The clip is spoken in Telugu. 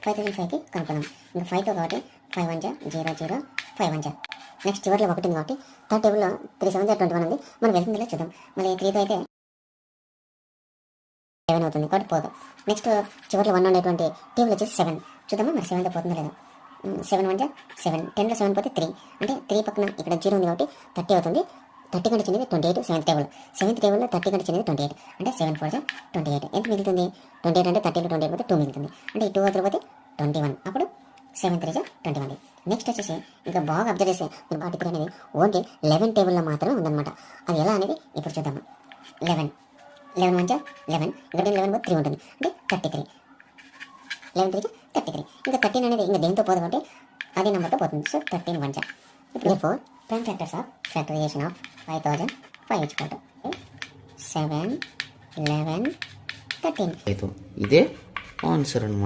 5005కి కనుక్కున్నాం. ఇంకా 5తో కాబట్టి 5 1 0 0 5 1. నెక్స్ట్ చివరిలో 1 ఉంది కాబట్టి థర్డ్ టేబుల్లో 3 7 21 ఉంది. మనం వెళ్తుందిలో చూద్దాం. మళ్ళీ 3తో అయితే 7 అవుతుంది కాబట్టి పోదు. నెక్స్ట్ చివరిలో 1 ఉండేటువంటి టేబుల్ వచ్చేసి 7. చూద్దామా మరి 7తో పోతుందో లేదో. 7 1 7, 10లో 7 పోతే 3, అంటే 3 పక్కన ఇక్కడ 0 ఉంది కాబట్టి 30 అవుతుంది. 30 కంటే చిన్నది 28. సెవెంత్ టేబుల్లో 30 కంటే చిన్నది 28, అంటే 7 4 28. ఎంత మిగులుతుంది? 28 అంటే 30లో 28 పోతే 2 మిగులుతుంది, అంటే ఈ 2 అవతల పోతే 21. అప్పుడు 7 3 21. నెక్స్ట్ వచ్చేసి ఇంకా బాగా అబ్జర్వ్ చేస్తే మీరు 43 అనేది ఓన్లీ 11 టేబుల్లో మాత్రమే ఉందన్నమాట. అది ఎలా అనేది ఇప్పుడు చూద్దాము. 11 1 11, ఇక్కడ 11 పోతే 3 ఉంటుంది, అంటే 33. 11 3 33. ఇంకా 13 అనేది ఇంకా దేంతో పోదు కాబట్టి అదే నెంబర్తో పోతుంది. సో 13 1. ఇప్పుడు prime factors of factorization of 5005 is equal to 7 11 13. ఇదే ఆన్సర్ అన్నమాట.